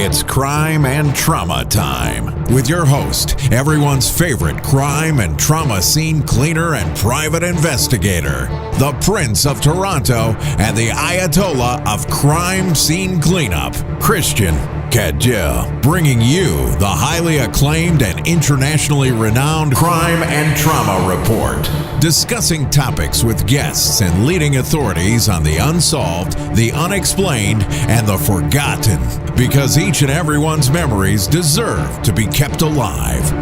It's crime and trauma time with your host, everyone's favorite crime and trauma scene cleaner and private investigator, the Prince of Toronto and the Ayatollah of crime scene cleanup, Christian Cadieux, bringing you the highly acclaimed and internationally renowned Crime and Trauma Report, discussing topics with guests and leading authorities on the unsolved, the unexplained, and the forgotten, because each and everyone's memories deserve to be kept alive.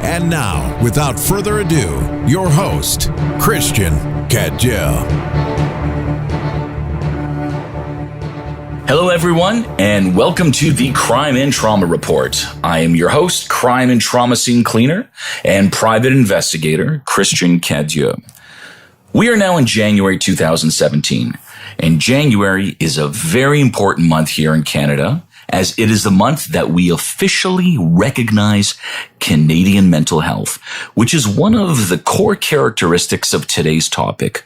And now, without further ado, your host, Christian Cadieux. Hello, everyone, and welcome to the Crime and Trauma Report. I am your host, crime and trauma scene cleaner and private investigator, Christian Cadieux. We are now in January 2017, and January is a very important month here in Canada, as it is the month that we officially recognize Canadian mental health, which is one of the core characteristics of today's topic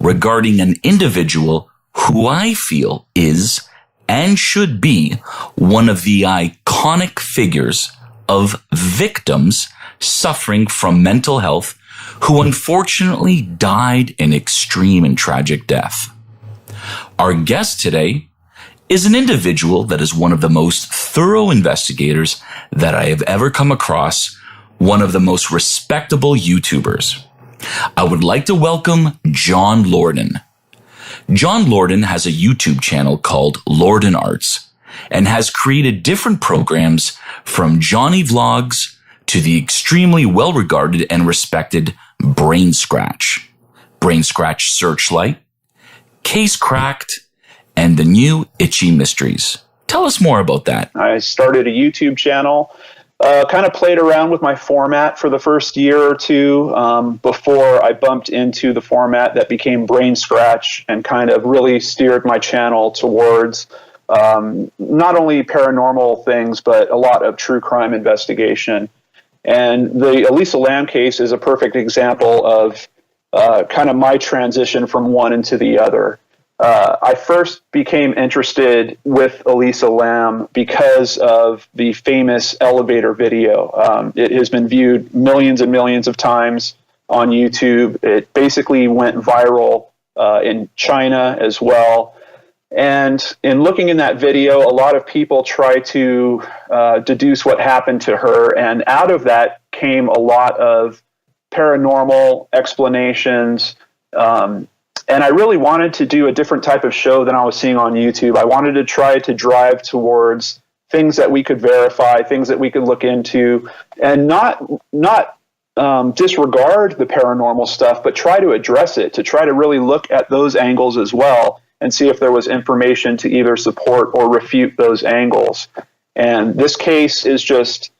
regarding an individual who I feel is and should be one of the iconic figures of victims suffering from mental health who unfortunately died an extreme and tragic death. Our guest today is an individual that is one of the most thorough investigators that I have ever come across, one of the most respectable YouTubers. I would like to welcome John Lorden. John Lorden has a YouTube channel called Lorden Arts and has created different programs from Johnny Vlogs to the extremely well-regarded and respected Brain Scratch Searchlight, Case Cracked, and the new Itchy Mysteries. Tell us more about that. I started a YouTube channel, kind of played around with my format for the first year or two before I bumped into the format that became Brain Scratch and kind of really steered my channel towards not only paranormal things, but a lot of true crime investigation. And the Elisa Lam case is a perfect example of kind of my transition from one into the other. I first became interested with Elisa Lam because of the famous elevator video. It has been viewed millions and millions of times on YouTube. It basically went viral in China as well. And in looking in that video, a lot of people try to deduce what happened to her. And out of that came a lot of paranormal explanations. And I really wanted to do a different type of show than I was seeing on YouTube. I wanted to try to drive towards things that we could verify, things that we could look into, and not disregard the paranormal stuff, but try to address it, to try to really look at those angles as well and see if there was information to either support or refute those angles. And this case is just,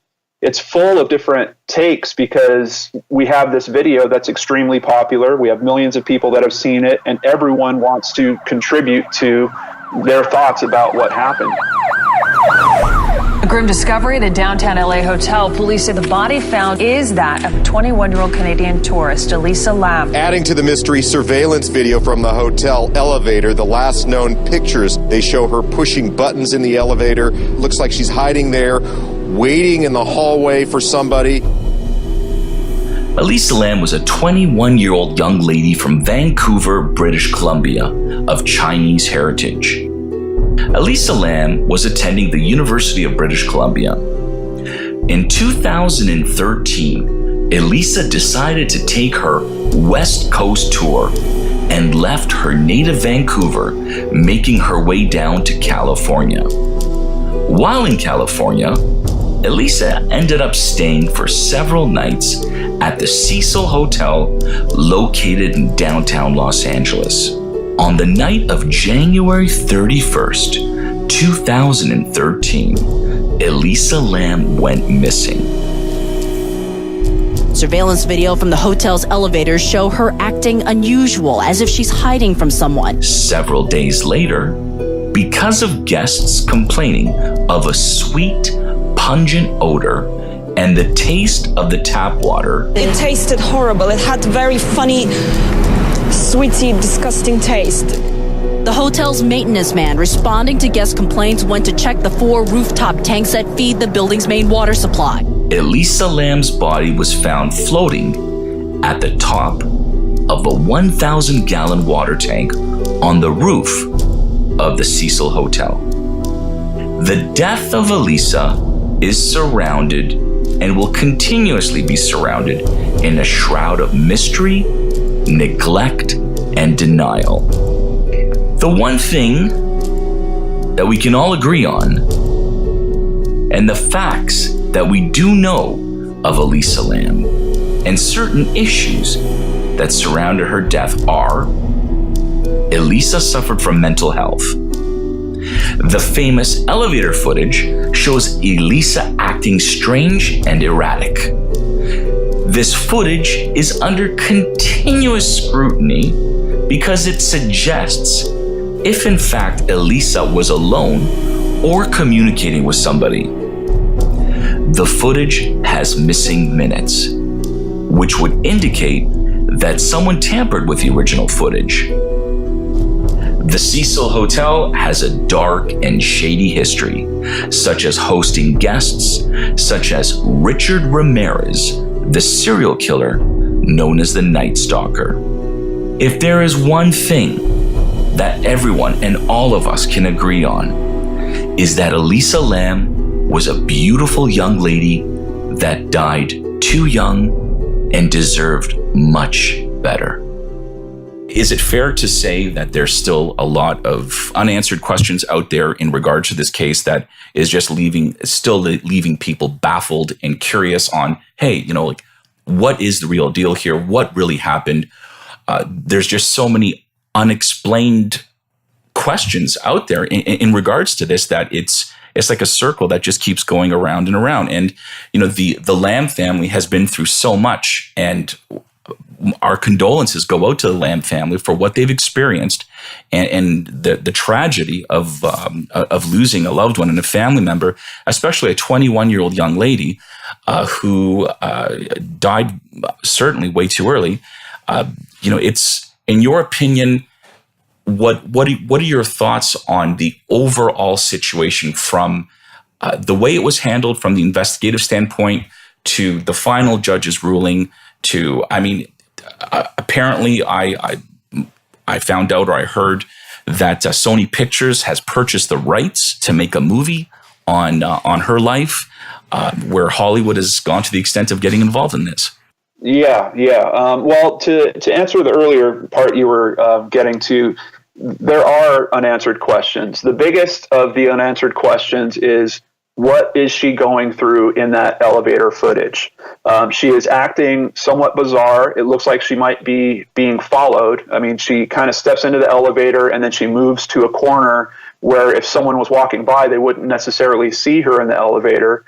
it's full of different takes because we have this video that's extremely popular. We have millions of people that have seen it, and everyone wants to contribute to their thoughts about what happened. A grim discovery at a downtown LA hotel. Police say the body found is that of a 21-year-old Canadian tourist, Elisa Lam. Adding to the mystery, surveillance video from the hotel elevator. The last known pictures, they show her pushing buttons in the elevator. Looks like she's hiding there, waiting in the hallway for somebody. Elisa Lam was a 21-year-old young lady from Vancouver, British Columbia, of Chinese heritage. Elisa Lam was attending the University of British Columbia. In 2013, Elisa decided to take her West Coast tour and left her native Vancouver, making her way down to California. While in California, Elisa ended up staying for several nights at the Cecil Hotel located in downtown Los Angeles. On the night of January 31st, 2013, Elisa Lam went missing. Surveillance video from the hotel's elevators show her acting unusual, as if she's hiding from someone. Several days later, because of guests complaining of a sweet, pungent odor and the taste of the tap water. It tasted horrible. It had very funny, sweety, disgusting taste. The hotel's maintenance man responding to guest complaints went to check the 4 rooftop tanks that feed the building's main water supply. Elisa Lam's body was found floating at the top of a 1,000-gallon water tank on the roof of the Cecil Hotel. The death of Elisa is surrounded and will continuously be surrounded in a shroud of mystery, neglect, and denial. The one thing that we can all agree on, and the facts that we do know of Elisa Lam and certain issues that surrounded her death are: Elisa suffered from mental health. The famous elevator footage shows Elisa acting strange and erratic. This footage is under continuous scrutiny because it suggests if in fact Elisa was alone or communicating with somebody. The footage has missing minutes, which would indicate that someone tampered with the original footage. The Cecil Hotel has a dark and shady history, such as hosting guests such as Richard Ramirez, the serial killer known as the Night Stalker. If there is one thing that everyone and all of us can agree on, is that Elisa Lam was a beautiful young lady that died too young and deserved much better. Is it fair to say that there's still a lot of unanswered questions out there in regard to this case that is just still leaving people baffled and curious on, hey, what is the real deal here? What really happened? There's just so many unexplained questions out there in regards to this that it's like a circle that just keeps going around and around. And, the Lam family has been through so much, and our condolences go out to the Lam family for what they've experienced and the tragedy of losing a loved one and a family member, especially a 21-year-old young lady who died certainly way too early. It's, in your opinion, what are your thoughts on the overall situation from the way it was handled from the investigative standpoint to the final judge's ruling to, apparently I found out, or I heard that Sony Pictures has purchased the rights to make a movie on her life, where Hollywood has gone to the extent of getting involved in this. Yeah. Well, to answer the earlier part you were getting to, there are unanswered questions. The biggest of the unanswered questions is, what is she going through in that elevator footage? She is acting somewhat bizarre. It looks like she might be being followed. She kind of steps into the elevator and then she moves to a corner where if someone was walking by, they wouldn't necessarily see her in the elevator.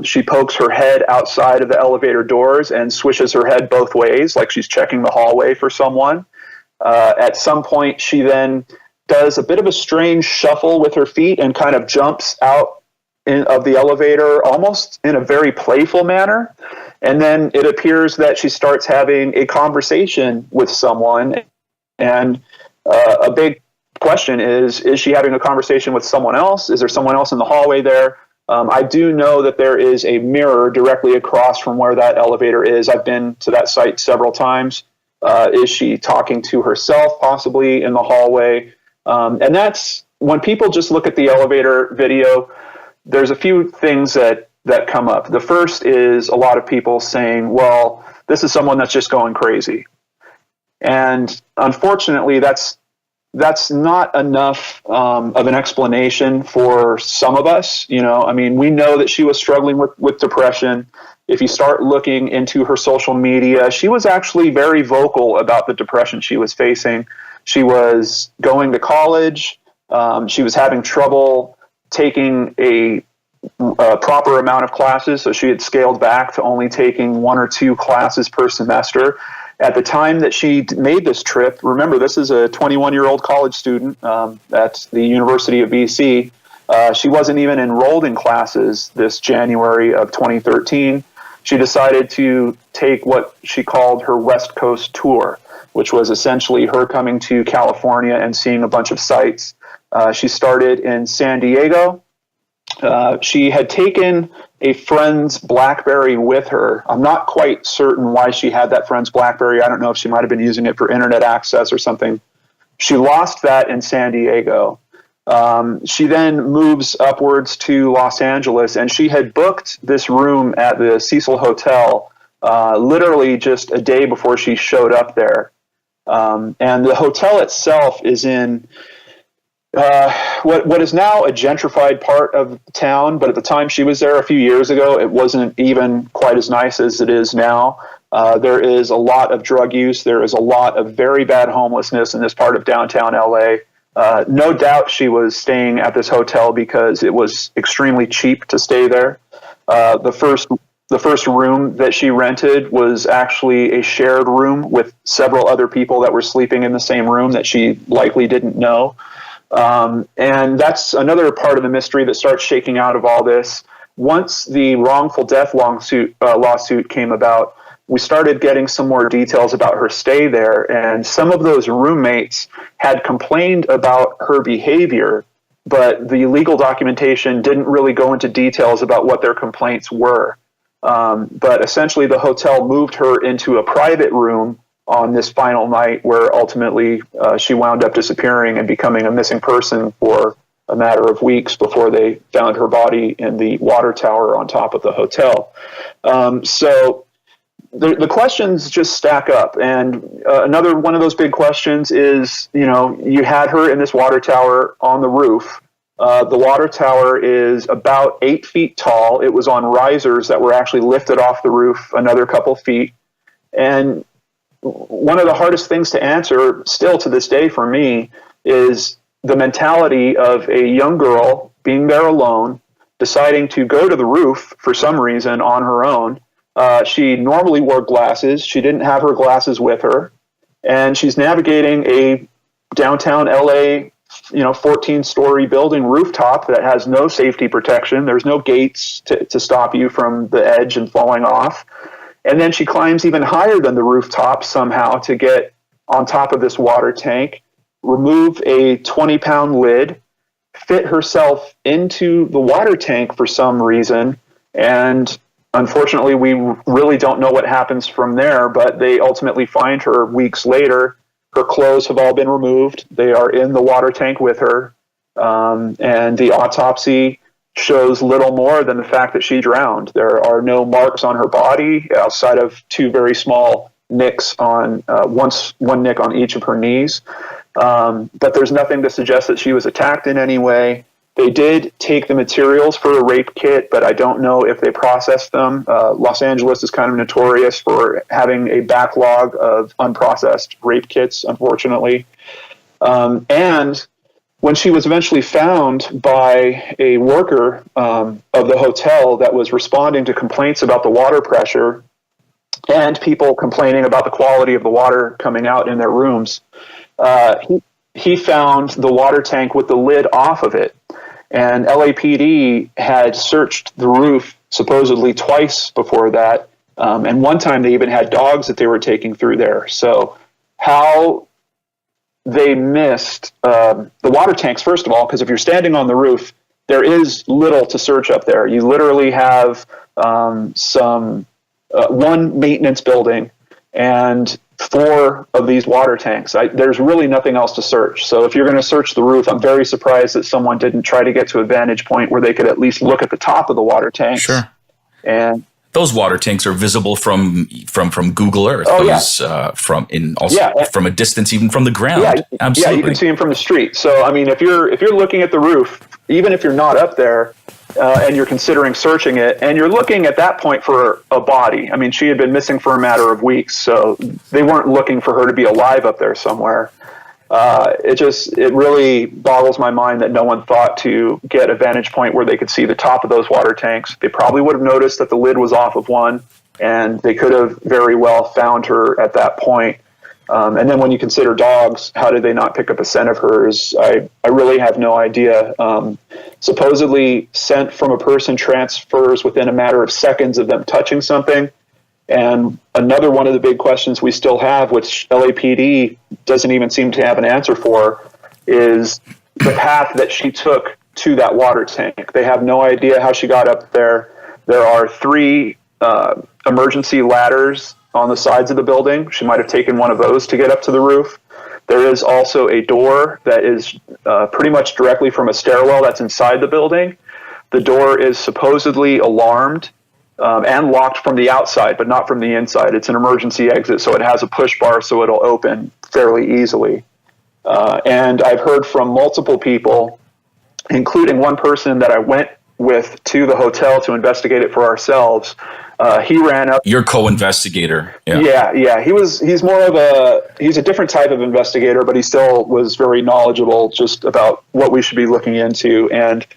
She pokes her head outside of the elevator doors and swishes her head both ways, like she's checking the hallway for someone. At some point, she then does a bit of a strange shuffle with her feet and kind of jumps out of the elevator almost in a very playful manner. And then it appears that she starts having a conversation with someone. And a big question is she having a conversation with someone else? Is there someone else in the hallway there? I do know that there is a mirror directly across from where that elevator is. I've been to that site several times. Is she talking to herself possibly in the hallway? And that's when people just look at the elevator video, there's a few things that come up. The first is a lot of people saying, well, this is someone that's just going crazy. And unfortunately, that's not enough of an explanation for some of us. We know that she was struggling with depression. If you start looking into her social media, she was actually very vocal about the depression she was facing. She was going to college. She was having trouble taking a proper amount of classes, so she had scaled back to only taking 1 or 2 classes per semester. At the time that she made this trip, remember, this is a 21-year-old college student at the University of BC. She wasn't even enrolled in classes this January of 2013. She decided to take what she called her West Coast tour. which was essentially her coming to California and seeing a bunch of sites. She started in San Diego. She had taken a friend's BlackBerry with her. I'm not quite certain why she had that friend's BlackBerry. I don't know if she might have been using it for internet access or something. She lost that in San Diego. She then moves upwards to Los Angeles, and she had booked this room at the Cecil Hotel literally just a day before she showed up there. And the hotel itself is in what is now a gentrified part of town, but at the time she was there a few years ago, it wasn't even quite as nice as it is now. There is a lot of drug use. There is a lot of very bad homelessness in this part of downtown LA. No doubt she was staying at this hotel because it was extremely cheap to stay there. The first room that she rented was actually a shared room with several other people that were sleeping in the same room that she likely didn't know. And that's another part of the mystery that starts shaking out of all this. Once the wrongful death lawsuit came about, we started getting some more details about her stay there, and some of those roommates had complained about her behavior, but the legal documentation didn't really go into details about what their complaints were. But essentially the hotel moved her into a private room on this final night, where ultimately she wound up disappearing and becoming a missing person for a matter of weeks before they found her body in the water tower on top of the hotel. So the questions just stack up. And another one of those big questions is, you had her in this water tower on the roof. The water tower is about 8 feet tall. It was on risers that were actually lifted off the roof another couple feet. And one of the hardest things to answer still to this day for me is the mentality of a young girl being there alone, deciding to go to the roof for some reason on her own. She normally wore glasses. She didn't have her glasses with her. And she's navigating a downtown LA, 14-story building rooftop that has no safety protection. There's no gates to stop you from the edge and falling off. And then she climbs even higher than the rooftop somehow to get on top of this water tank, remove a 20-pound lid, fit herself into the water tank for some reason. And unfortunately, we really don't know what happens from there, but they ultimately find her weeks later. Her clothes have all been removed. They are in the water tank with her. And the autopsy shows little more than the fact that she drowned. There are no marks on her body outside of two very small nicks on one nick on each of her knees. But there's nothing to suggest that she was attacked in any way. They did take the materials for a rape kit, but I don't know if they processed them. Los Angeles is kind of notorious for having a backlog of unprocessed rape kits, unfortunately. And when she was eventually found by a worker of the hotel that was responding to complaints about the water pressure and people complaining about the quality of the water coming out in their rooms, he found the water tank with the lid off of it. And LAPD had searched the roof supposedly twice before that. And one time they even had dogs that they were taking through there. So how they missed the water tanks, first of all, because if you're standing on the roof, there is little to search up there. You literally have one maintenance building and 4 of these water tanks. There's really nothing else to search. So if you're going to search the roof, I'm very surprised that someone didn't try to get to a vantage point where they could at least look at the top of the water tanks. Sure. And those water tanks are visible from Google Earth. Oh, those, yeah. From a distance, even from the ground. Yeah, absolutely. Yeah, you can see them from the street. So I mean, if you're looking at the roof, even if you're not up there, and you're considering searching it, and you're looking at that point for a body. I mean, she had been missing for a matter of weeks, so they weren't looking for her to be alive up there somewhere. It really boggles my mind that no one thought to get a vantage point where they could see the top of those water tanks. They probably would have noticed that the lid was off of one, and they could have very well found her at that point. And then when you consider dogs, how did they not pick up a scent of hers? I really have no idea. Supposedly, scent from a person transfers within a matter of seconds of them touching something. And another one of the big questions we still have, which LAPD doesn't even seem to have an answer for, is the path that she took to that water tank. They have no idea how she got up there. There are 3 emergency ladders on the sides of the building. She might have taken one of those to get up to the roof. There is also a door that is pretty much directly from a stairwell that's inside the building. The door is supposedly alarmed and locked from the outside, but not from the inside. It's an emergency exit, so it has a push bar, so it'll open fairly easily. And I've heard from multiple people, including one person that I went with to the hotel to investigate it for ourselves. He ran up. Your co-investigator. Yeah. He's more of he's a different type of investigator, but he still was very knowledgeable just about what we should be looking into. And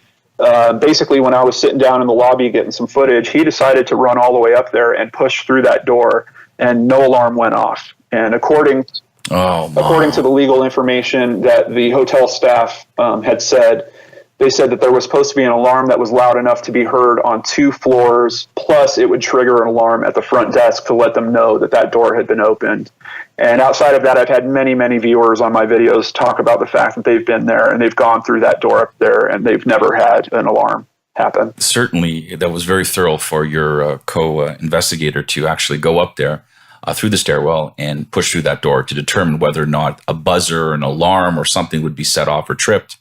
basically, when I was sitting down in the lobby getting some footage, he decided to run all the way up there and push through that door, and no alarm went off. And according to the legal information that the hotel staff had said, they said that there was supposed to be an alarm that was loud enough to be heard on 2 floors, plus it would trigger an alarm at the front desk to let them know that that door had been opened. And outside of that, I've had many, many viewers on my videos talk about the fact that they've been there and they've gone through that door up there and they've never had an alarm happen. Certainly, that was very thorough for your co-investigator to actually go up there through the stairwell and push through that door to determine whether or not a buzzer, an alarm, or something would be set off or tripped.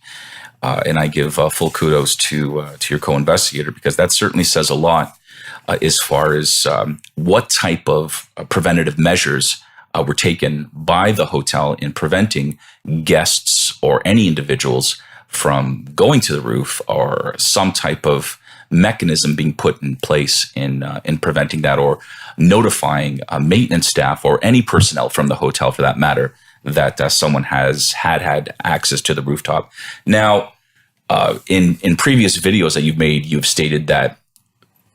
And I give full kudos to your co-investigator, because that certainly says a lot as far as what type of preventative measures were taken by the hotel in preventing guests or any individuals from going to the roof, or some type of mechanism being put in place in preventing that, or notifying maintenance staff or any personnel from the hotel, for that matter, that someone has had access to the rooftop. Now, in previous videos that you've made, you've stated that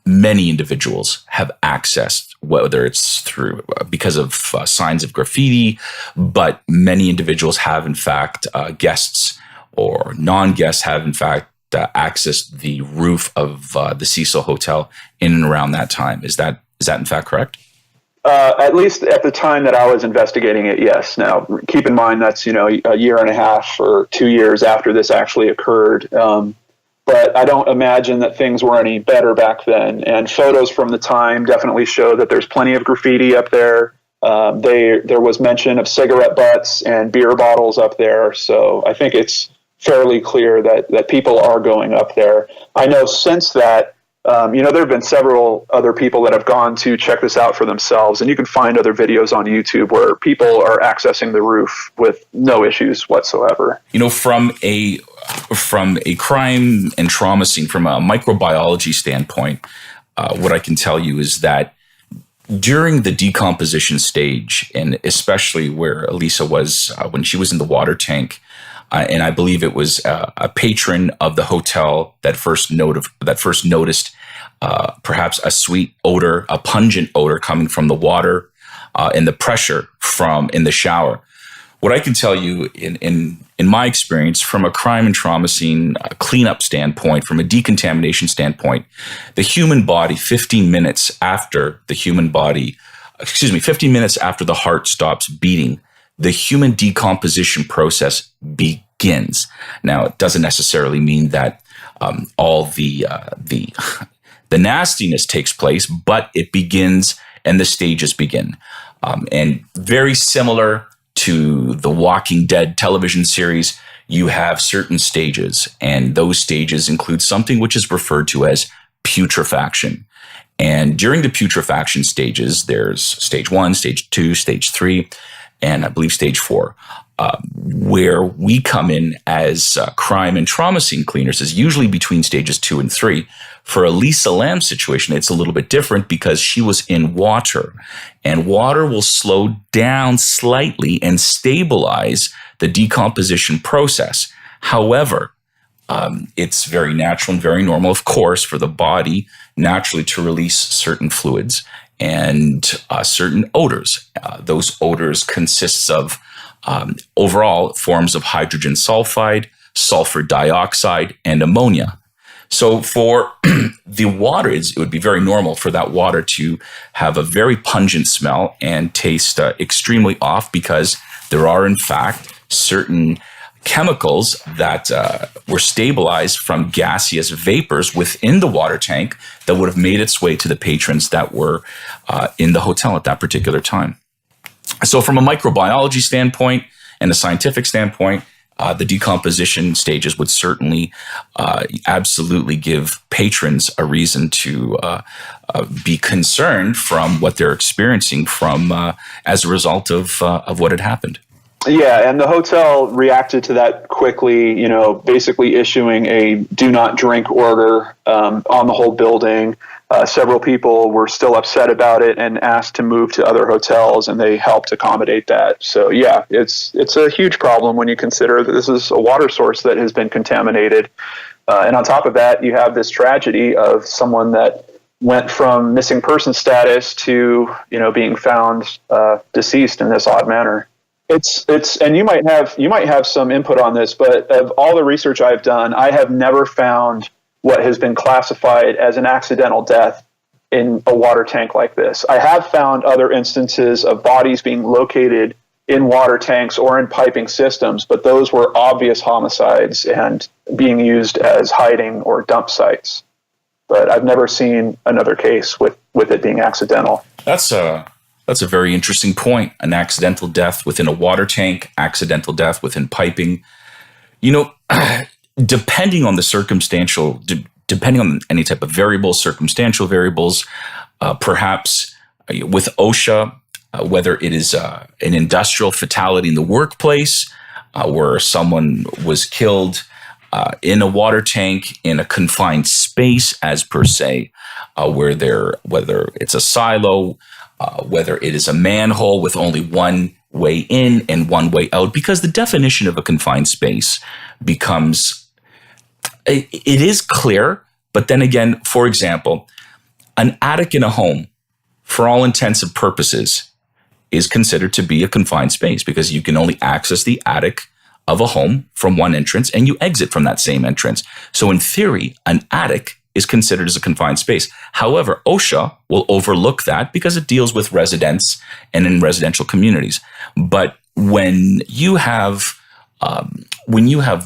many individuals have accessed, whether it's through because of signs of graffiti, but many individuals have, in fact, guests or non-guests have, in fact, accessed the roof of the Cecil Hotel in and around that time. Is that in fact correct? At least at the time that I was investigating it, yes. Now, keep in mind that's, a year and a half or 2 years after this actually occurred. But I don't imagine that things were any better back then. And photos from the time definitely show that there's plenty of graffiti up there. There was mention of cigarette butts and beer bottles up there. So I think it's fairly clear that people are going up there. I know since that, there have been several other people that have gone to check this out for themselves, and you can find other videos on YouTube where people are accessing the roof with no issues whatsoever. From a crime and trauma scene, from a microbiology standpoint, what I can tell you is that during the decomposition stage, and especially where Elisa was when she was in the water tank, and I believe it was a patron of the hotel that first noticed perhaps a sweet odor, a pungent odor coming from the water and the pressure from in the shower. What I can tell you in my experience, from a crime and trauma scene cleanup standpoint, from a decontamination standpoint, the human body, 15 minutes after the heart stops beating, the human decomposition process begins. Now, it doesn't necessarily mean that all the nastiness takes place, but it begins and the stages begin. And very similar to the Walking Dead television series, you have certain stages, and those stages include something which is referred to as putrefaction. And during the putrefaction stages, there's stage 1, stage 2, stage 3, and I believe stage 4. Where we come in as crime and trauma scene cleaners is usually between stages 2 and 3. For Elisa Lam's situation, it's a little bit different because she was in water, and water will slow down slightly and stabilize the decomposition process. However, it's very natural and very normal, of course, for the body naturally to release certain fluids and certain odors. Those odors consists of overall forms of hydrogen sulfide, sulfur dioxide, and ammonia. So for the water, it would be very normal for that water to have a very pungent smell and taste extremely off, because there are, in fact, certain chemicals that were stabilized from gaseous vapors within the water tank that would have made its way to the patrons that were in the hotel at that particular time. So from a microbiology standpoint and a scientific standpoint, the decomposition stages would certainly absolutely give patrons a reason to be concerned from what they're experiencing from as a result of what had happened. Yeah, and the hotel reacted to that quickly, basically issuing a do not drink order on the whole building. Several people were still upset about it and asked to move to other hotels, and they helped accommodate that. So yeah, it's a huge problem when you consider that this is a water source that has been contaminated. And on top of that, you have this tragedy of someone that went from missing person status to, being found deceased in this odd manner. It's and you might have some input on this, but of all the research I've done, I have never found what has been classified as an accidental death in a water tank like this. I have found other instances of bodies being located in water tanks or in piping systems, but those were obvious homicides and being used as hiding or dump sites. But I've never seen another case with it being accidental. That's a very interesting point. An accidental death within a water tank, accidental death within piping. Depending on the depending on any type of variables, circumstantial variables, perhaps with OSHA, whether it is an industrial fatality in the workplace, where someone was killed in a water tank in a confined space, as per se, whether it's a silo, whether it is a manhole with only one way in and one way out, because the definition of a confined space becomes, it is clear, but then again, for example, an attic in a home, for all intents and purposes, is considered to be a confined space because you can only access the attic of a home from one entrance and you exit from that same entrance. So in theory, an attic is considered as a confined space. However, OSHA will overlook that because it deals with residents and in residential communities. But when you have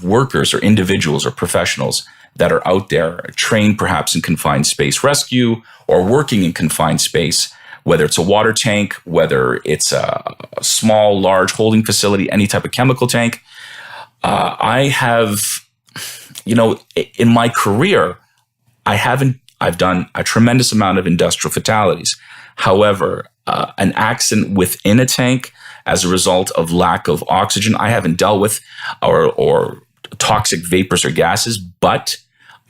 workers or individuals or professionals that are out there trained perhaps in confined space rescue or working in confined space, whether it's a water tank, whether it's a small, large holding facility, any type of chemical tank, I have, in my career, I've done a tremendous amount of industrial fatalities. However, an accident within a tank as a result of lack of oxygen, I haven't dealt with, or toxic vapors or gases, but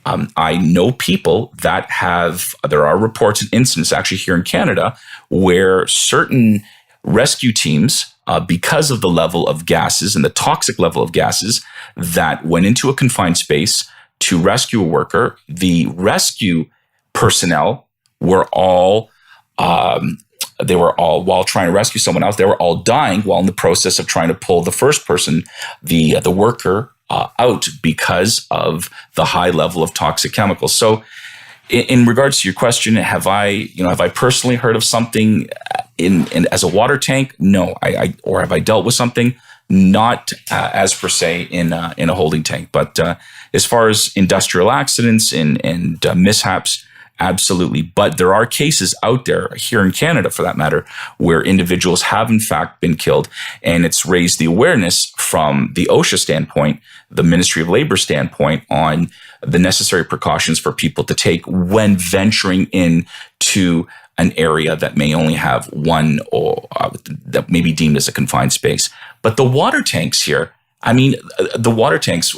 I know people that have, there are reports and incidents actually here in Canada where certain rescue teams, because of the level of gases and the toxic level of gases that went into a confined space to rescue a worker, the rescue personnel were all, while trying to rescue someone else, they were all dying while in the process of trying to pull the first person, the worker, out because of the high level of toxic chemicals. So in regards to your question, have I personally heard of something in as a water tank? No. Or have I dealt with something? Not as per se in a holding tank. But as far as industrial accidents and mishaps, absolutely. But there are cases out there here in Canada, for that matter, where individuals have in fact been killed. And it's raised the awareness from the OSHA standpoint, the Ministry of Labor standpoint, on the necessary precautions for people to take when venturing into an area that may only have one or that may be deemed as a confined space. But the water tanks here, the water tanks,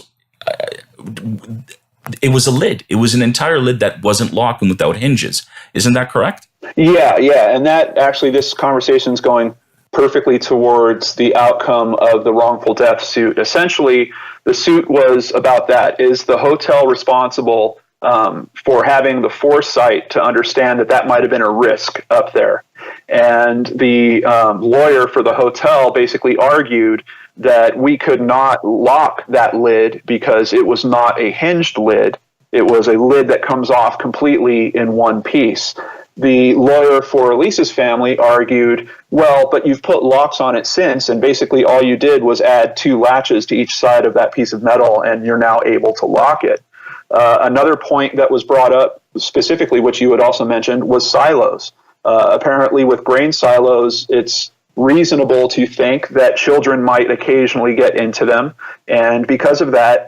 it was a lid. It was an entire lid that wasn't locked and without hinges. Isn't that correct? Yeah. And that actually, this conversation is going perfectly towards the outcome of the wrongful death suit. Essentially, the suit was about that. Is the hotel responsible for having the foresight to understand that might have been a risk up there? And the lawyer for the hotel basically argued that we could not lock that lid because it was not a hinged lid. It was a lid that comes off completely in one piece. The lawyer for Elisa's family argued, well, but you've put locks on it since, and basically all you did was add 2 latches to each side of that piece of metal, and you're now able to lock it. Another point that was brought up, specifically, which you had also mentioned, was silos. Apparently with grain silos, it's reasonable to think that children might occasionally get into them. And because of that,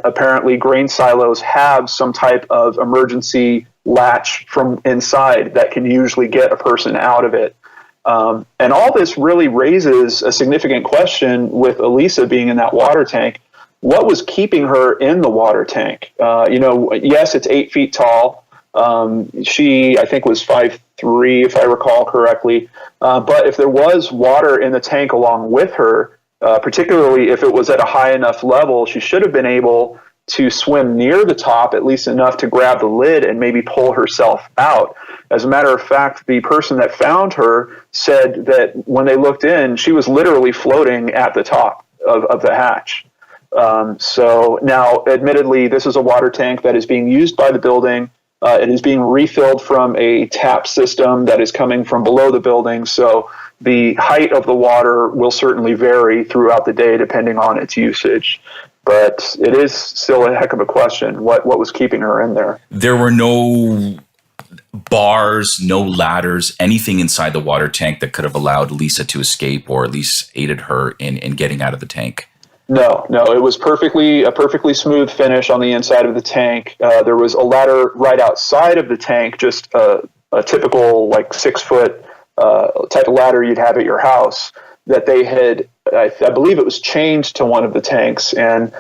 apparently grain silos have some type of emergency latch from inside that can usually get a person out of it. And all this really raises a significant question with Elisa being in that water tank. What was keeping her in the water tank? Yes, it's 8 feet tall. She, I think, was 5'3", if I recall correctly. But if there was water in the tank along with her, particularly if it was at a high enough level, she should have been able to swim near the top, at least enough to grab the lid and maybe pull herself out. As a matter of fact, the person that found her said that when they looked in, she was literally floating at the top of the hatch. So now, admittedly, this is a water tank that is being used by the building. It is being refilled from a tap system that is coming from below the building. So the height of the water will certainly vary throughout the day depending on its usage. But it is still a heck of a question. What was keeping her in there? There were no bars, no ladders, anything inside the water tank that could have allowed Lisa to escape or at least aided her in getting out of the tank. No, it was a perfectly smooth finish on the inside of the tank. There was a ladder right outside of the tank, just a typical 6-foot type of ladder you'd have at your house that they had, I believe it was chained to one of the tanks. And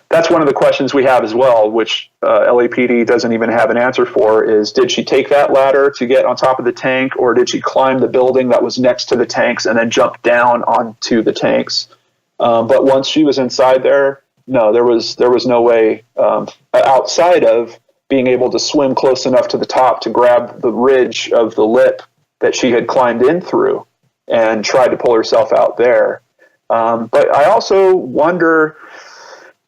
that's one of the questions we have as well, which LAPD doesn't even have an answer for, is did she take that ladder to get on top of the tank, or did she climb the building that was next to the tanks and then jump down onto the tanks? But once she was inside there, no, there was no way outside of being able to swim close enough to the top to grab the ridge of the lip that she had climbed in through and tried to pull herself out there. But I also wonder,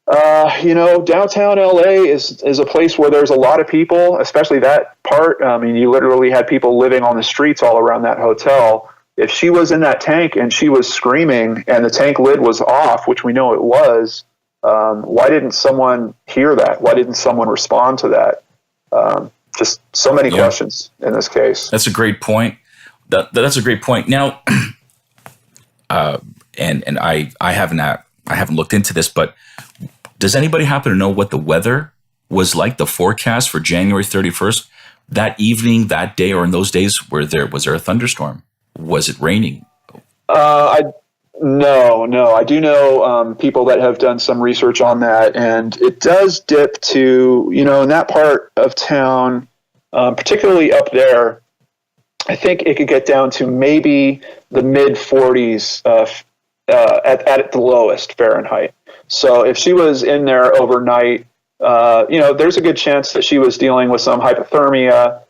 downtown LA is a place where there's a lot of people, especially that part. I mean, you literally had people living on the streets all around that hotel. If she was in that tank and she was screaming and the tank lid was off, which we know it was, why didn't someone hear that? Why didn't someone respond to that? Just so many questions in this case. That's a great point. That's a great point. Now, and I haven't looked into this, but does anybody happen to know what the weather was like, the forecast for January 31st? That evening, that day, or in those days, was there a thunderstorm? Was it raining? No. I do know people that have done some research on that, and it does dip to, in that part of town, particularly up there, I think it could get down to maybe the mid 40s at the lowest Fahrenheit. So if she was in there overnight, there's a good chance that she was dealing with some hypothermia.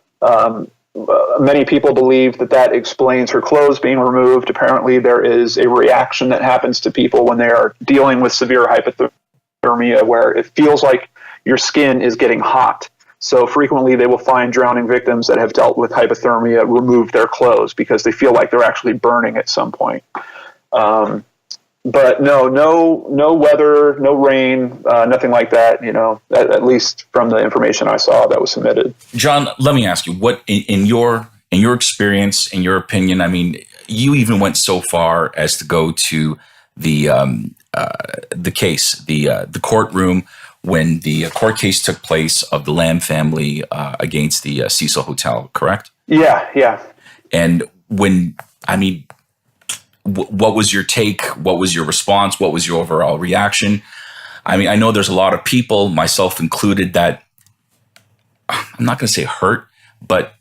Many people believe that explains her clothes being removed. Apparently, there is a reaction that happens to people when they are dealing with severe hypothermia where it feels like your skin is getting hot. So frequently they will find drowning victims that have dealt with hypothermia remove their clothes because they feel like they're actually burning at some point. But no weather, no rain, nothing like that, at least from the information I saw that was submitted. John, let me ask you, what in your experience, in your opinion, I mean, you even went so far as to go to the case, the courtroom when the court case took place of the Lam family against the Cecil Hotel, correct? Yeah. And what was your take? What was your response? What was your overall reaction? I mean, I know there's a lot of people, myself included, that I'm not going to say hurt, but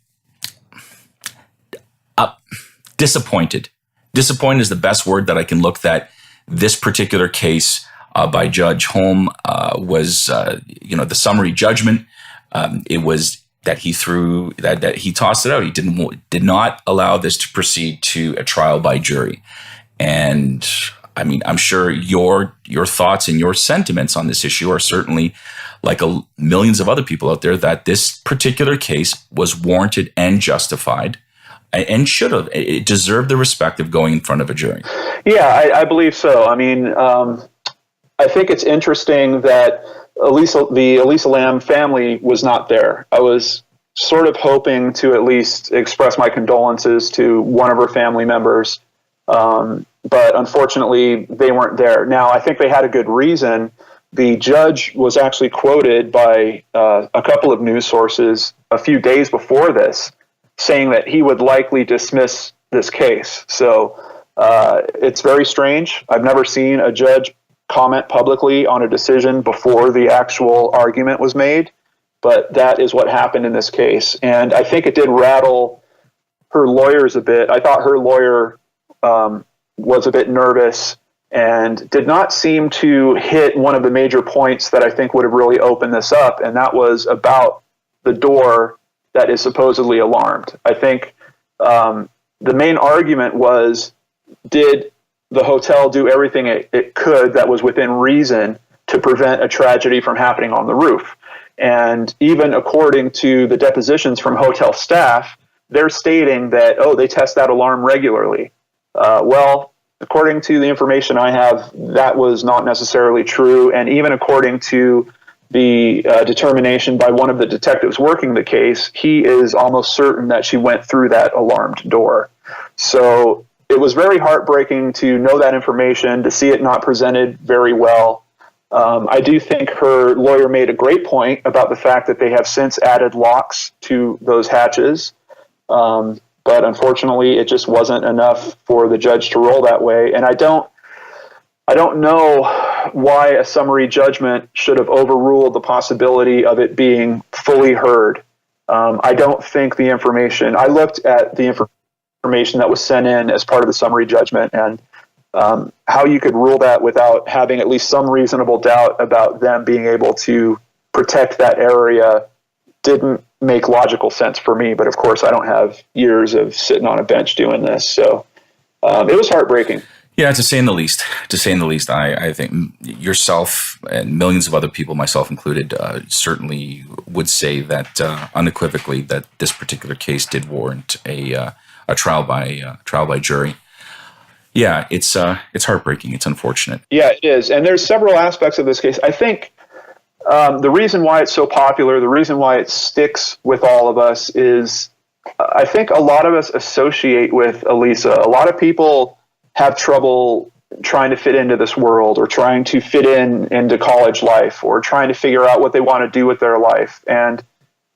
disappointed. Disappointed is the best word that I can look that this particular case by Judge Holm was, the summary judgment. It was that he threw that he tossed it out. He did not allow this to proceed to a trial by jury. And I mean, I'm sure your thoughts and your sentiments on this issue are certainly like millions of other people out there, that this particular case was warranted and justified and should have. It deserved the respect of going in front of a jury. Yeah, I believe so. I mean, I think it's interesting that the Elisa Lam family was not there. I was sort of hoping to at least express my condolences to one of her family members, but unfortunately they weren't there. Now, I think they had a good reason. The judge was actually quoted by a couple of news sources a few days before this, saying that he would likely dismiss this case. So it's very strange. I've never seen a judge comment publicly on a decision before the actual argument was made, but that is what happened in this case. And I think it did rattle her lawyers a bit. I thought her lawyer was a bit nervous and did not seem to hit one of the major points that I think would have really opened this up, and that was about the door that is supposedly alarmed. I think the main argument was, did the hotel do everything it could that was within reason to prevent a tragedy from happening on the roof? And even according to the depositions from hotel staff, they're stating that, they test that alarm regularly. Well, according to the information I have, that was not necessarily true. And even according to the determination by one of the detectives working the case, he is almost certain that she went through that alarmed door. So it was very heartbreaking to know that information, to see it not presented very well. I do think her lawyer made a great point about the fact that they have since added locks to those hatches. But unfortunately, it just wasn't enough for the judge to roll that way. And I don't know why a summary judgment should have overruled the possibility of it being fully heard. I don't think the information, I looked at the information that was sent in as part of the summary judgment, and how you could rule that without having at least some reasonable doubt about them being able to protect that area didn't make logical sense for me. But of course, I don't have years of sitting on a bench doing this. So it was heartbreaking. Yeah, to say in the least. I think yourself and millions of other people, myself included, certainly would say that unequivocally that this particular case did warrant a trial by jury. Yeah, it's heartbreaking. It's unfortunate. Yeah, it is. And there's several aspects of this case. I think the reason why it's so popular, the reason why it sticks with all of us is I think a lot of us associate with Elisa. A lot of people have trouble trying to fit into this world, or trying to fit into college life, or trying to figure out what they want to do with their life. And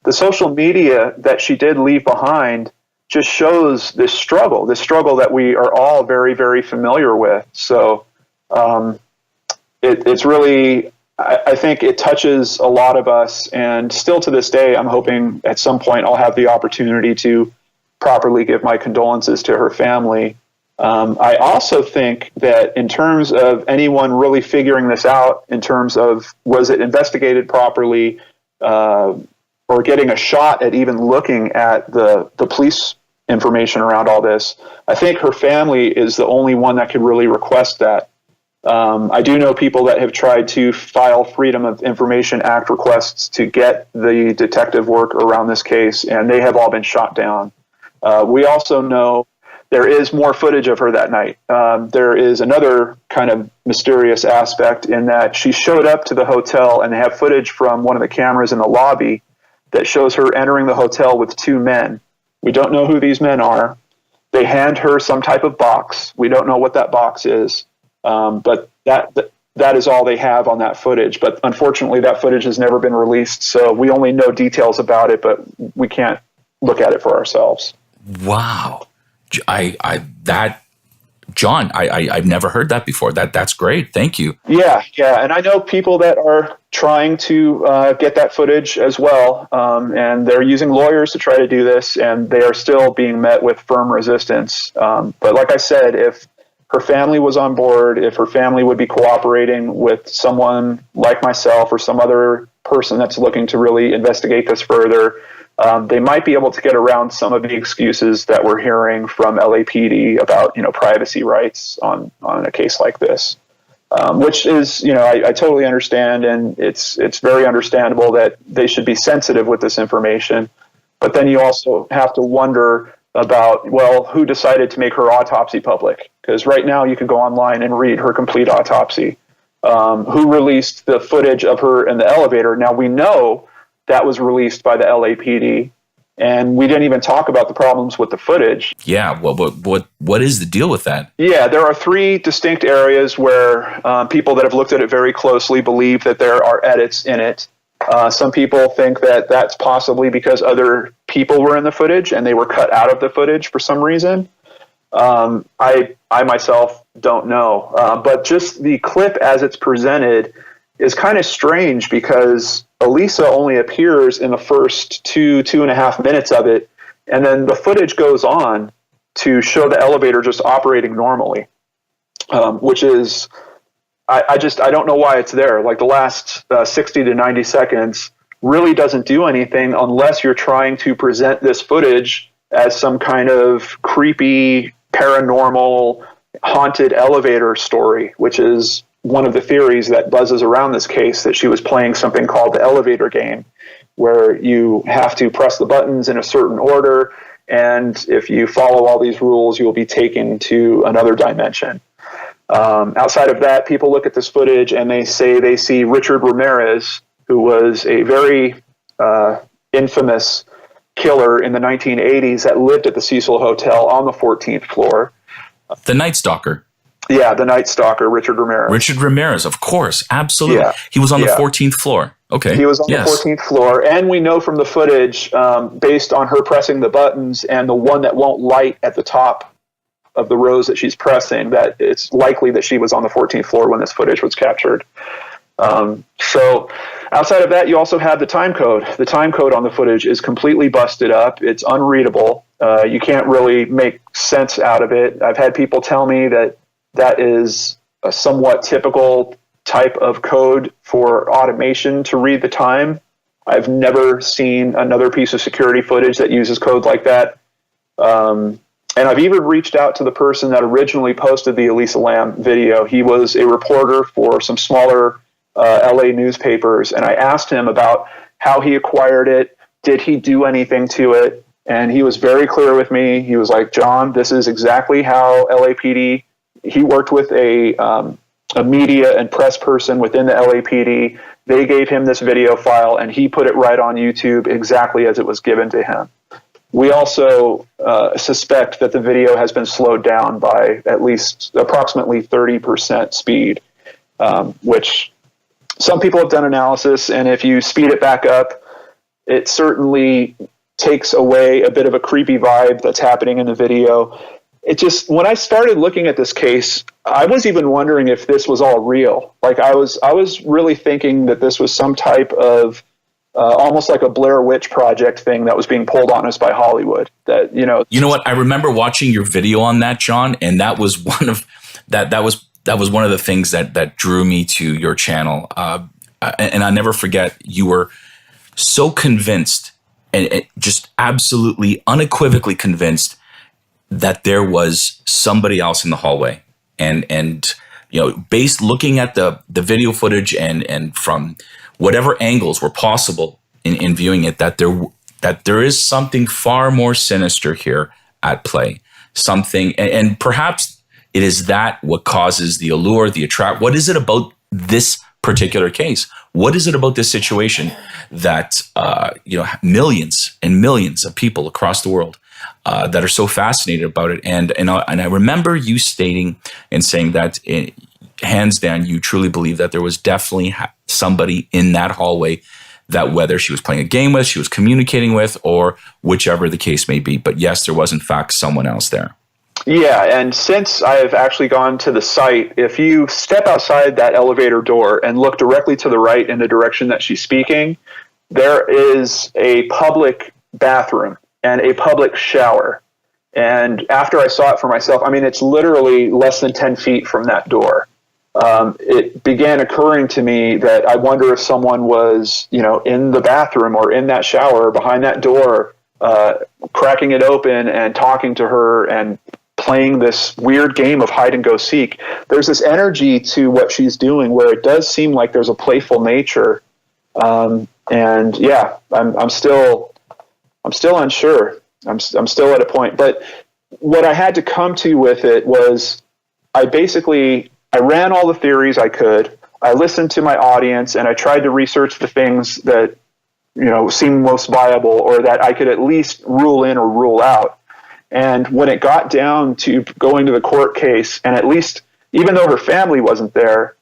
the social media that she did leave behind just shows this struggle that we are all very, very familiar with. So it's really, I think it touches a lot of us, and still to this day, I'm hoping at some point I'll have the opportunity to properly give my condolences to her family. I also think that in terms of anyone really figuring this out, in terms of was it investigated properly, or getting a shot at even looking at the police information around all this, I think her family is the only one that could really request that. I do know people that have tried to file Freedom of Information Act requests to get the detective work around this case, and they have all been shot down. We also know there is more footage of her that night. There is another kind of mysterious aspect in that she showed up to the hotel, and they have footage from one of the cameras in the lobby that shows her entering the hotel with two men. We don't know who these men are. They hand her some type of box. We don't know what that box is, but that is all they have on that footage. But unfortunately, that footage has never been released, so we only know details about it, but we can't look at it for ourselves. Wow. John, I've never heard that before. That's great. Thank you. Yeah. And I know people that are trying to get that footage as well, and they're using lawyers to try to do this, and they are still being met with firm resistance. But like I said, if her family was on board, if her family would be cooperating with someone like myself or some other person that's looking to really investigate this further, they might be able to get around some of the excuses that we're hearing from LAPD about, privacy rights on a case like this. Which is, I totally understand, and it's very understandable that they should be sensitive with this information. But then you also have to wonder about, well, who decided to make her autopsy public? Because right now you can go online and read her complete autopsy. Who released the footage of her in the elevator? Now, we know that was released by the LAPD, and we didn't even talk about the problems with the footage. Yeah, what is the deal with that? Yeah, there are 3 distinct areas where people that have looked at it very closely believe that there are edits in it. Some people think that that's possibly because other people were in the footage and they were cut out of the footage for some reason. I myself don't know. But just the clip as it's presented is kind of strange because Elisa only appears in the first 2.5 minutes of it. And then the footage goes on to show the elevator just operating normally, which is, I don't know why it's there. Like the last 60 to 90 seconds really doesn't do anything unless you're trying to present this footage as some kind of creepy, paranormal, haunted elevator story, which is one of the theories that buzzes around this case, that she was playing something called the elevator game, where you have to press the buttons in a certain order, and if you follow all these rules, you'll be taken to another dimension. Outside of that, people look at this footage and they say they see Richard Ramirez, who was a very infamous killer in the 1980s that lived at the Cecil Hotel on the 14th floor. The Night Stalker. Yeah, the Night Stalker, Richard Ramirez. Richard Ramirez, of course, absolutely. Yeah. He was on the 14th floor. Okay. He was on the 14th floor, and we know from the footage, based on her pressing the buttons and the one that won't light at the top of the rows that she's pressing, that it's likely that she was on the 14th floor when this footage was captured. So outside of that, you also have the time code. The time code on the footage is completely busted up. It's unreadable. You can't really make sense out of it. I've had people tell me that is a somewhat typical type of code for automation to read the time. I've never seen another piece of security footage that uses code like that. And I've even reached out to the person that originally posted the Elisa Lam video. He was a reporter for some smaller LA newspapers, and I asked him about how he acquired it. Did he do anything to it? And he was very clear with me. He was like, John, this is exactly how LAPD. He worked with a media and press person within the LAPD. They gave him this video file, and he put it right on YouTube exactly as it was given to him. We also suspect that the video has been slowed down by at least approximately 30% speed, which some people have done analysis, and if you speed it back up, it certainly takes away a bit of a creepy vibe that's happening in the video. It just, when I started looking at this case, I was even wondering if this was all real. Like I was really thinking that this was some type of almost like a Blair Witch Project thing that was being pulled on us by Hollywood. That you know what? I remember watching your video on that, John, and that was one of that was one of the things that drew me to your channel. And I never forget, you were so convinced and just absolutely unequivocally convinced that there was somebody else in the hallway, and based looking at the video footage and from whatever angles were possible in viewing it, that there is something far more sinister here at play. Something, and perhaps it is that what causes the allure, the attract. What is it about this particular case? What is it about this situation that millions and millions of people across the world that are so fascinated about it? And I remember you stating and saying that, hands down, you truly believe that there was definitely somebody in that hallway that, whether she was playing a game with, she was communicating with, or whichever the case may be. But yes, there was in fact someone else there. Yeah, and since I have actually gone to the site, if you step outside that elevator door and look directly to the right in the direction that she's speaking, there is a public bathroom and a public shower. And after I saw it for myself, I mean, it's literally less than 10 feet from that door. it began occurring to me that I wonder if someone was, in the bathroom or in that shower behind that door, cracking it open and talking to her and playing this weird game of hide and go seek. There's this energy to what she's doing where it does seem like there's a playful nature. And yeah, I'm still unsure. I'm still at a point, but what I had to come to with it was I ran all the theories I could. I listened to my audience and I tried to research the things that, seemed most viable or that I could at least rule in or rule out. And when it got down to going to the court case, and at least, even though her family wasn't there,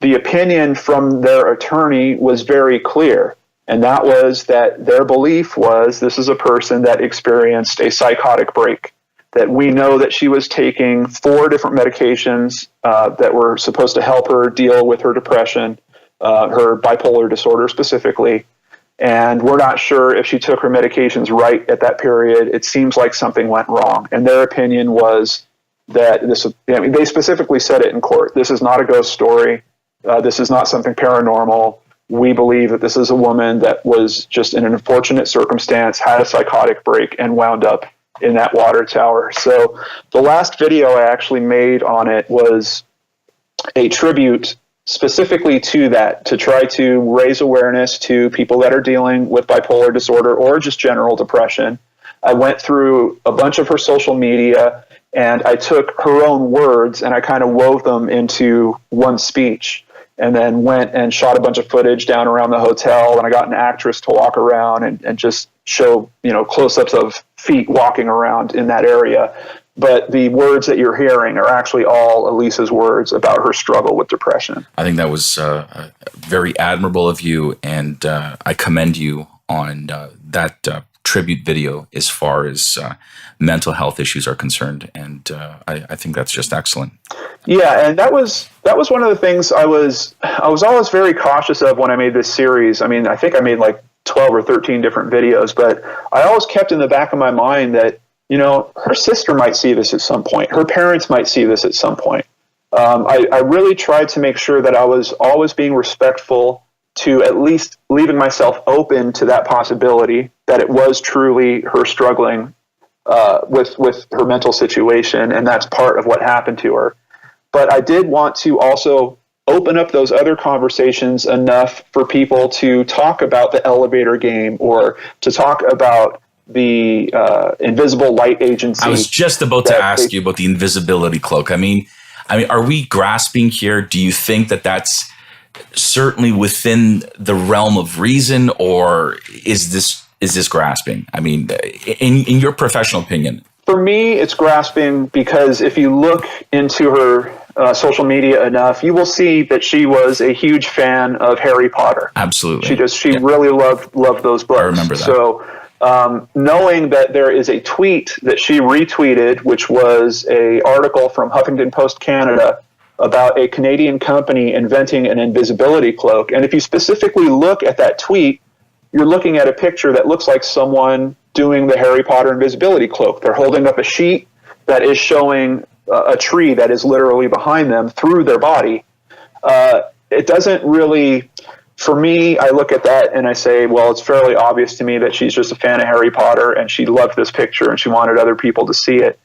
the opinion from their attorney was very clear. And that was that their belief was this is a person that experienced a psychotic break, that we know that she was taking 4 different medications that were supposed to help her deal with her depression, her bipolar disorder specifically. And we're not sure if she took her medications right at that period. It seems like something went wrong. And their opinion was that they specifically said it in court. This is not a ghost story. This is not something paranormal. We believe that this is a woman that was just in an unfortunate circumstance, had a psychotic break, and wound up in that water tower. So the last video I actually made on it was a tribute specifically to that, to try to raise awareness to people that are dealing with bipolar disorder or just general depression. I went through a bunch of her social media and I took her own words and I kind of wove them into one speech, and then went and shot a bunch of footage down around the hotel, and I got an actress to walk around and just show, close-ups of feet walking around in that area. But the words that you're hearing are actually all Elisa's words about her struggle with depression. I think that was very admirable of you, and I commend you on that tribute video as far as mental health issues are concerned, and I think that's just excellent. Yeah, and that was one of the things I was always very cautious of when I made this series. I mean, I think I made like 12 or 13 different videos, but I always kept in the back of my mind that, her sister might see this at some point. Her parents might see this at some point. I really tried to make sure that I was always being respectful to at least leaving myself open to that possibility that it was truly her struggling with her mental situation, and that's part of what happened to her. But I did want to also open up those other conversations enough for people to talk about the elevator game or to talk about the invisible light agency. I was just about to ask you about the invisibility cloak. I mean, are we grasping here? Do you think that that's certainly within the realm of reason, or is this grasping? I mean, in your professional opinion. For me, it's grasping because if you look into her social media enough, you will see that she was a huge fan of Harry Potter. Absolutely. She really loved those books. I remember that. So knowing that there is a tweet that she retweeted, which was an article from Huffington Post Canada about a Canadian company inventing an invisibility cloak. And if you specifically look at that tweet, you're looking at a picture that looks like someone doing the Harry Potter invisibility cloak. They're holding up a sheet that is showing a tree that is literally behind them through their body. It doesn't really, for me, I look at that and I say, well, it's fairly obvious to me that she's just a fan of Harry Potter and she loved this picture and she wanted other people to see it.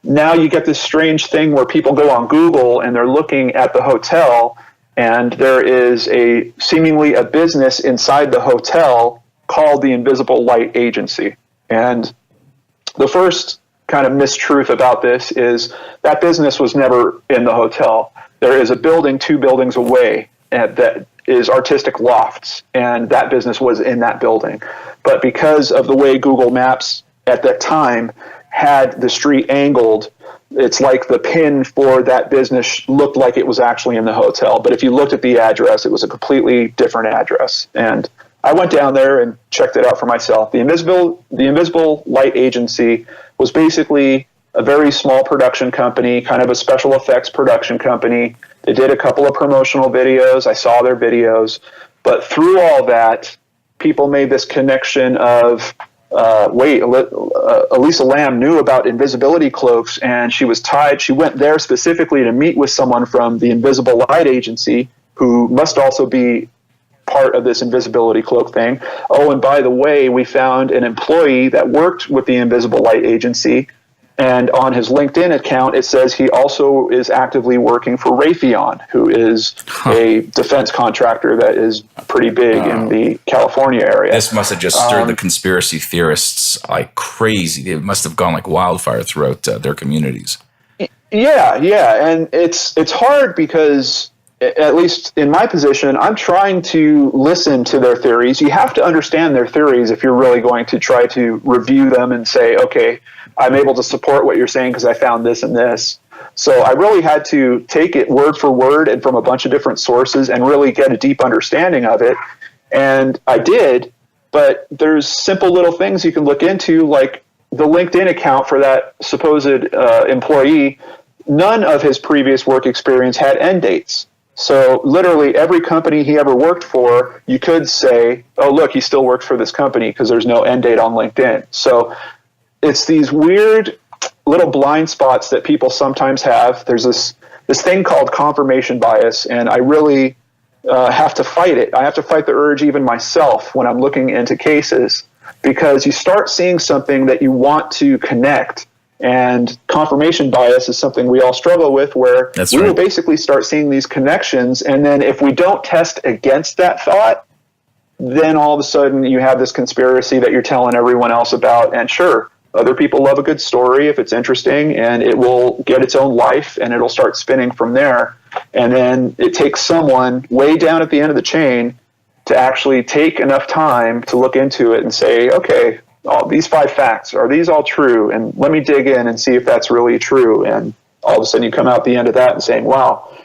Now you get this strange thing where people go on Google and they're looking at the hotel, and there is seemingly a business inside the hotel called the Invisible Light Agency. And the first kind of mistruth about this is that business was never in the hotel. There is a building 2 buildings away that is Artistic Lofts, and that business was in that building. But because of the way Google Maps at that time had the street angled, it's like the pin for that business looked like it was actually in the hotel. But if you looked at the address, it was a completely different address. And I went down there and checked it out for myself. The Invisible Light Agency was basically a very small production company, kind of a special effects production company. They did a couple of promotional videos. I saw their videos. But through all that, people made this connection of Elisa Lam knew about invisibility cloaks, and she was tied. She went there specifically to meet with someone from the Invisible Light Agency, who must also be part of this invisibility cloak thing. Oh, and by the way, we found an employee that worked with the Invisible Light Agency, and on his LinkedIn account, it says he also is actively working for Raytheon, who is a defense contractor that is pretty big in the California area. This must have just stirred the conspiracy theorists like crazy. It must have gone like wildfire throughout their communities. Yeah, and it's hard because, at least in my position, I'm trying to listen to their theories. You have to understand their theories if you're really going to try to review them and say, okay, I'm able to support what you're saying because I found this and this. So I really had to take it word for word and from a bunch of different sources and really get a deep understanding of it. And I did, but there's simple little things you can look into, like the LinkedIn account for that supposed employee. None of his previous work experience had end dates. So literally every company he ever worked for, you could say, oh, look, he still works for this company because there's no end date on LinkedIn. So it's these weird little blind spots that people sometimes have. There's this thing called confirmation bias, and I really have to fight it. I have to fight the urge even myself when I'm looking into cases, because you start seeing something that you want to connect. And confirmation bias is something we all struggle with, where we will basically start seeing these connections. And then if we don't test against that thought, then all of a sudden you have this conspiracy that you're telling everyone else about. And sure, other people love a good story if it's interesting, and it will get its own life and it'll start spinning from there. And then it takes someone way down at the end of the chain to actually take enough time to look into it and say, okay, these 5 facts, are these all true? And let me dig in and see if that's really true. And all of a sudden you come out the end of that and saying, wow,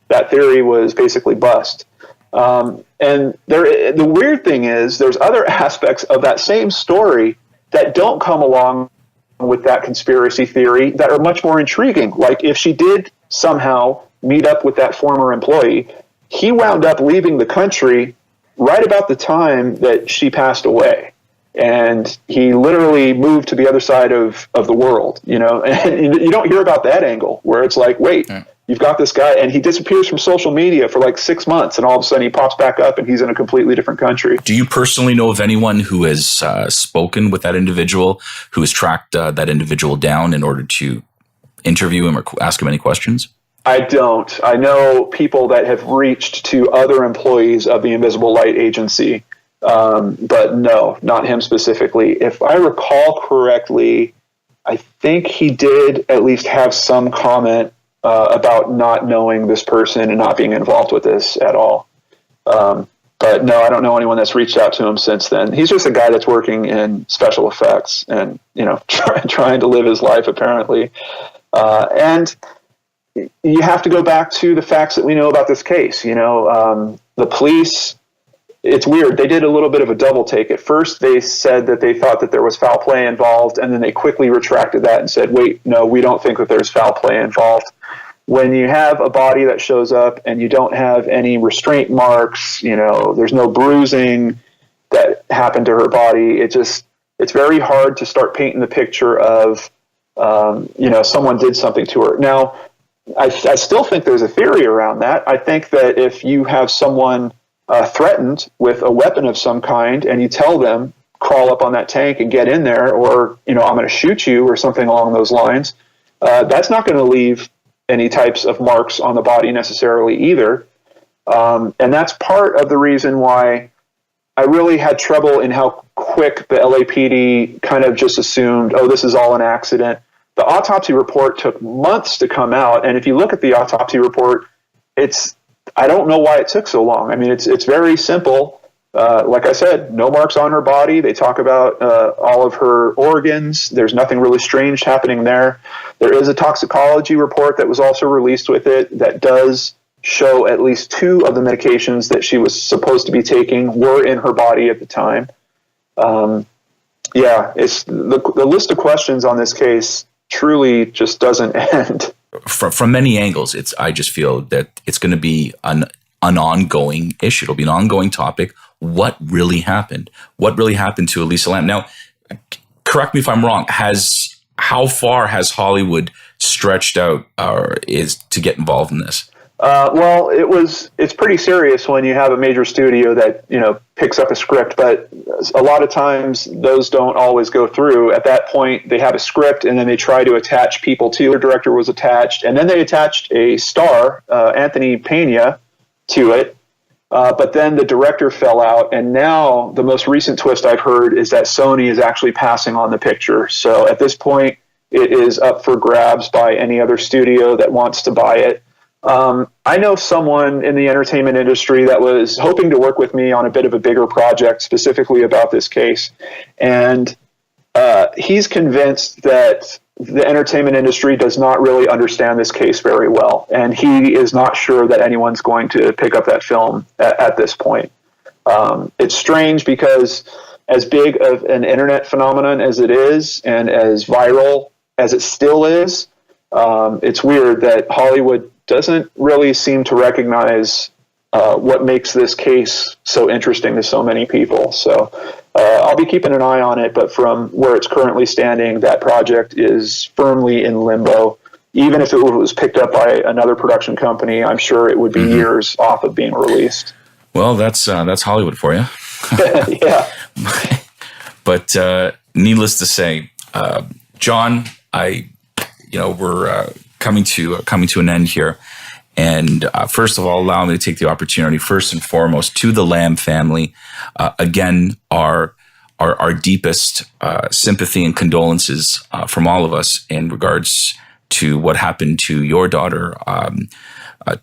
that theory was basically bust. And the weird thing is there's other aspects of that same story that don't come along with that conspiracy theory that are much more intriguing. Like if she did somehow meet up with that former employee, he wound up leaving the country right about the time that she passed away. And he literally moved to the other side of the world, and you don't hear about that angle where it's like, wait, you've got this guy and he disappears from social media for like 6 months and all of a sudden he pops back up and he's in a completely different country. Do you personally know of anyone who has spoken with that individual, who has tracked that individual down in order to interview him or ask him any questions? I don't. I know people that have reached to other employees of the Invisible Light Agency, but no, not him specifically. If I recall correctly, I think he did at least have some comment about not knowing this person and not being involved with this at all. But no, I don't know anyone that's reached out to him since then. He's just a guy that's working in special effects and, trying to live his life apparently. And you have to go back to the facts that we know about this case. The police, it's weird. They did a little bit of a double take. At first, they said that they thought that there was foul play involved, and then they quickly retracted that and said, wait, no, we don't think that there's foul play involved. When you have a body that shows up and you don't have any restraint marks, there's no bruising that happened to her body, it's very hard to start painting the picture of, someone did something to her. Now, I still think there's a theory around that. I think that if you have someone threatened with a weapon of some kind and you tell them, crawl up on that tank and get in there, or, I'm going to shoot you or something along those lines, that's not going to leave any types of marks on the body necessarily either. And that's part of the reason why I really had trouble in how quick the LAPD kind of just assumed, oh, this is all an accident. The autopsy report took months to come out, and if you look at the autopsy report, I don't know why it took so long. I mean, it's very simple. Like I said, no marks on her body. They talk about all of her organs. There's nothing really strange happening there. There is a toxicology report that was also released with it that does show at least 2 of the medications that she was supposed to be taking were in her body at the time. It's the list of questions on this case truly just doesn't end. From many angles, I just feel that it's going to be an ongoing issue. It'll be an ongoing topic. What really happened? What really happened to Elisa Lam? Now, correct me if I'm wrong, how far has Hollywood stretched out is to get involved in this? Well, it's pretty serious when you have a major studio that, picks up a script, but a lot of times those don't always go through. At that point, they have a script and then they try to attach people to it. The director was attached, and then they attached a star, Anthony Pena, to it. But then the director fell out, and now the most recent twist I've heard is that Sony is actually passing on the picture. So at this point, it is up for grabs by any other studio that wants to buy it. I know someone in the entertainment industry that was hoping to work with me on a bit of a bigger project specifically about this case. And he's convinced that the entertainment industry does not really understand this case very well. And he is not sure that anyone's going to pick up that film at this point. It's strange because as big of an internet phenomenon as it is, and as viral as it still is, it's weird that Hollywood doesn't really seem to recognize what makes this case so interesting to so many people. So I'll be keeping an eye on it, but from where it's currently standing, that project is firmly in limbo. Even if it was picked up by another production company, I'm sure it would be years off of being released. Well, that's Hollywood for you. Yeah. But needless to say, John, we're coming to an end here. And first of all, allow me to take the opportunity, first and foremost, to the Lam family. Again, our deepest sympathy and condolences from all of us in regards to what happened to your daughter,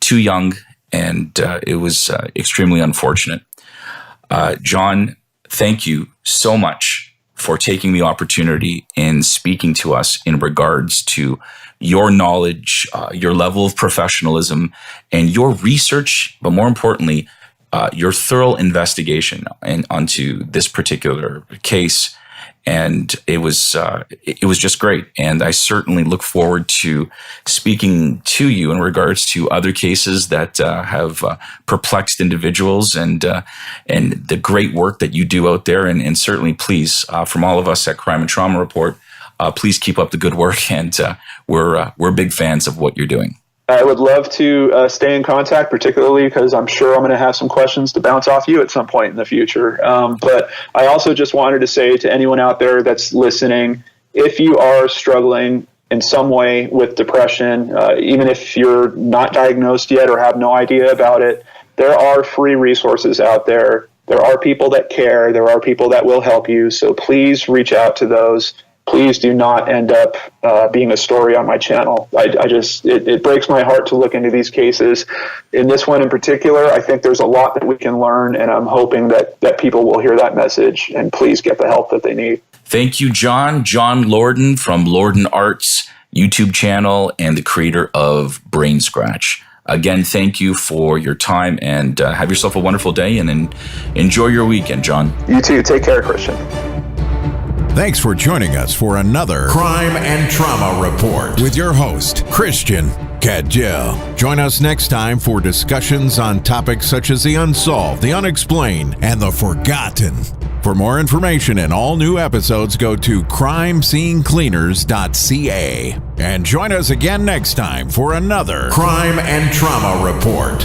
too young, and it was extremely unfortunate. John, thank you so much for taking the opportunity and speaking to us in regards to your knowledge, your level of professionalism, and your research, but more importantly, your thorough investigation onto this particular case. And it was just great. And I certainly look forward to speaking to you in regards to other cases that have perplexed individuals and the great work that you do out there. And certainly, please, from all of us at Crime and Trauma Report, please keep up the good work. And we're big fans of what you're doing. I would love to stay in contact, particularly because I'm sure I'm going to have some questions to bounce off you at some point in the future. But I also just wanted to say to anyone out there that's listening, if you are struggling in some way with depression, even if you're not diagnosed yet or have no idea about it, there are free resources out there. There are people that care. There are people that will help you. So please reach out to those. Please do not end up being a story on my channel. It breaks my heart to look into these cases. In this one in particular, I think there's a lot that we can learn, and I'm hoping that people will hear that message and please get the help that they need. Thank you, John. John Lorden from Lorden Arts YouTube channel and the creator of Brain Scratch. Again, thank you for your time, and have yourself a wonderful day, and enjoy your weekend, John. You too. Take care, Christian. Thanks for joining us for another Crime and Trauma Report with your host, Christian Cadell. Join us next time for discussions on topics such as the unsolved, the unexplained, and the forgotten. For more information and all new episodes, go to crimescenecleaners.ca. And join us again next time for another Crime and Trauma Report.